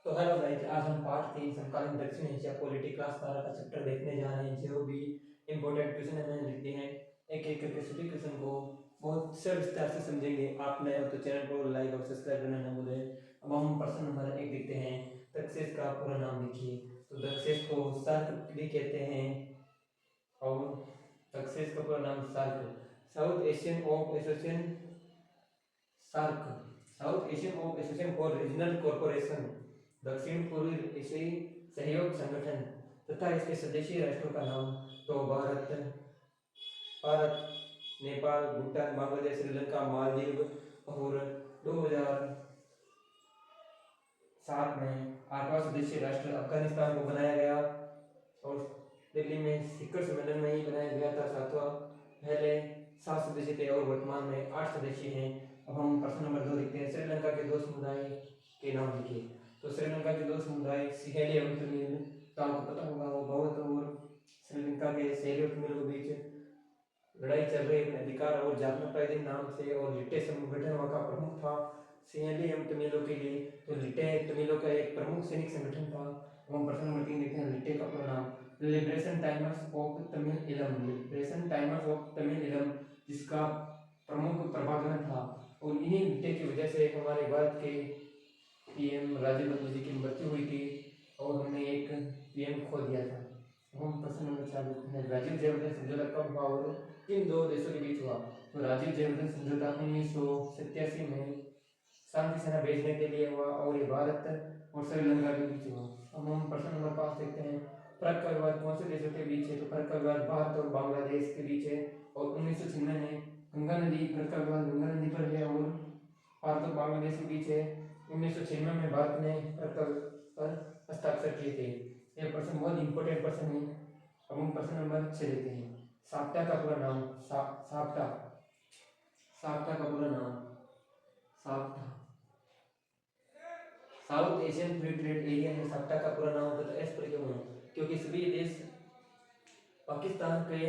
तो hello guys, आज हम पार्ट 3 समकालीन दक्षिण एशिया पॉलिटी क्लास 12 का चैप्टर देखने जा रहे हैं। जो भी इंपॉर्टेंट क्वेश्चन हमने लिखे हैं, एक एक करके सभी क्वेश्चन को बहुत से विस्तार से समझेंगे। आप नए हो तो चैनल को लाइक और सब्सक्राइब करना न भूलें। अब हम प्रश्न नंबर 1 देखते हैं। दक्षेश का पूरा नाम लिखिए। तो दक्षेश को सार्क भी कहते हैं और दक्षेश का पूरा नाम SAARC, South Asian of Association, SAARC South Asian of Association for regional corporation, दक्षिण पूर्वी एशियाई सहयोग संगठन। तथा इसके सदस्य राष्ट्रों का नाम तो भारत, नेपाल, भूटान, बांग्लादेश, श्रीलंका, मालदीव। और 2007 में 8वां सदस्य राष्ट्र अफगानिस्तान को बनाया गया और दिल्ली में शिखर सम्मेलन में ही बनाया गया था 7वां। पहले 7 सदस्य थे और वर्तमान में 8 सदस्य हैं। अब हम प्रश्न नंबर 2 देखते हैं। श्रीलंका के 2 समुदाय के नाम लिखिए। तो श्रीलंका के 2 समुदाय सिहेली एवं तमिल, तो आपको पता होगा वो बौद्ध और श्रीलंका के सहेली और तमिल के बीच लड़ाई चल रही है अधिकार और जातना प्राइदिन नाम से, और लिट्टे संगठन वहाँ का प्रमुख था सिहेली एवं तमिलों के लिए। तो लिट्टे तमिलों का एक प्रमुख सैनिक संगठन था। हम प्रश्न नंबर 3 देखते हैं। लिट्टे का पूरा नाम लिबरेशन टाइमर्स ऑफ तमिल इलम, लिबरेशन टाइमर्स ऑफ तमिल इलम, जिसका प्रमुख प्रभाकरण था। और इन्हीं लिट्टे की वजह से हमारे भारत के पीएम राजीव गांधी जी की मृत्यु हुई थी और हमने एक पीएम खो दिया था। हम प्रश्न नंबर 4 देखते हैं। राजीव जयवर्धन समझौता कब हुआ और किन 2 देशों के बीच हुआ? तो राजीव जयवर्धन समझौता 1987 में शांति सेना भेजने के लिए हुआ और ये भारत और श्रीलंका के बीच हुआ। अब हम प्रश्न नंबर 5 देखते हैं। फर्क का विवाद कौन से देशों के बीच है? तो फर्क का विवाद भारत और बांग्लादेश के बीच है। और 1996 में गंगा नदी, फर्क का विवाद गंगा नदी पर है और भारत और बांग्लादेश के बीच है। 1996 में भारत ने फर्क पर हस्ताक्षर किए थे। यह प्रश्न बहुत इंपॉर्टेंट प्रश्न है। अब हम प्रश्न नंबर 6 देखते हैं। साप्ता का पूरा नाम साप्ता, साप्ता का पूरा नाम SAFTA, south Asian free trade area है साप्ता का पूरा नाम होता है। इस पर क्यों? क्योंकि सभी देश पाकिस्तान के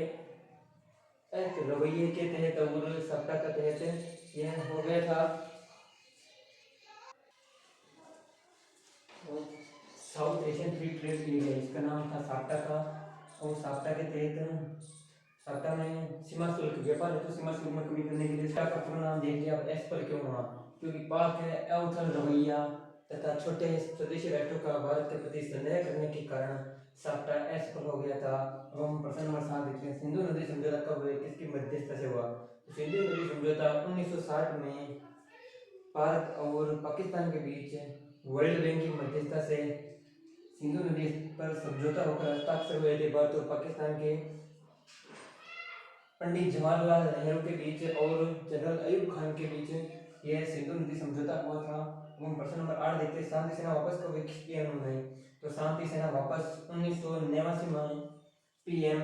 एक रवैये के तहत और साप्ता का तहत यह हो गया था। South Asian free trade area इसका नाम था साप्ता का। और साप्ता के तहत साप्ता में सीमा शुल्क, व्यापार हेतु सीमा शुल्क में कमी करने के लिए इसका पूरा नाम दे दिया। अब एस पर क्यों हुआ? क्योंकि पाक है अवथल रवैया तथा छोटे स्वदेशी राष्ट्रों का भारत के प्रति संदेह करने के कारण साप्ता एस पर हो गया था। अब हम प्रश्न नंबर 7 देखते हैं। सिंधु नदी समझौता कब हुआ, किसकी मध्यस्थता से हुआ? तो सिंधु नदी समझौता 1960 में भारत और पाकिस्तान के बीच वर्ल्ड बैंक की मध्यस्थता से सिंधु नदी पर समझौता होकर हस्ताक्षर हुए थे। भारत और पाकिस्तान के पंडित जवाहरलाल नेहरू के बीच और जनरल अयूब खान के बीच यह सिंधु नदी समझौता हुआ था। हम प्रश्न नंबर 8 देखते हैं। शांति सेना वापस कब विकसित किया उन्होंने? तो शांति सेना वापस 1989 में पीएम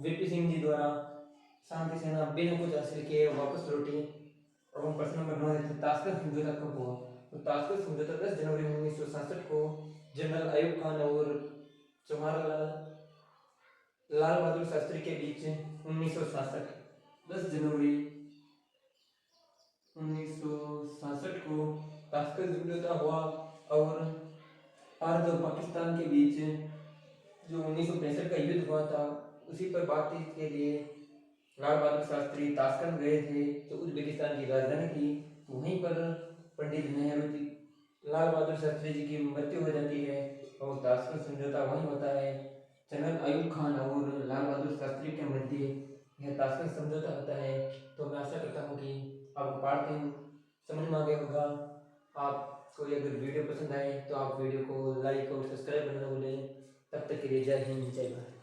वीपी सिंह जी द्वारा शांति सेना बिना कुछ हासिल किए वापस लौटी। और हम प्रश्न नंबर 9 देखते हैं। ताशकंद समझौता कब हुआ? तो ताशकंद समझौता 10 जनवरी 1967 को जनरल अयूब खान और जवाहरलाल लाल बहादुर शास्त्री के बीच 1967 10 जनवरी 1967 को ताशकंद समझौता हुआ। और भारत और पाकिस्तान के बीच जो 1965 का युद्ध हुआ था उसी पर बातचीत के लिए लाल बहादुर शास्त्री ताशकंद गए थे, जो उज्बेकिस्तान की राजधानी थी। वहीं पर पंडित नेहरू जी, लाल बहादुर शास्त्री जी की मृत्यु हो जाती है और ताशकंद समझौता वहीं होता है। जनरल अयूब खान और लाल बहादुर शास्त्री के मध्य यह ताशकंद समझौता होता है। तो मैं आशा करता हूँ कि आपको पार्ट 3 समझ में आ गया होगा। आपको अगर वीडियो पसंद आए तो आप वीडियो को लाइक और सब्सक्राइब करना भूलें। तब तक के लिए जय हिंद, जय भारत।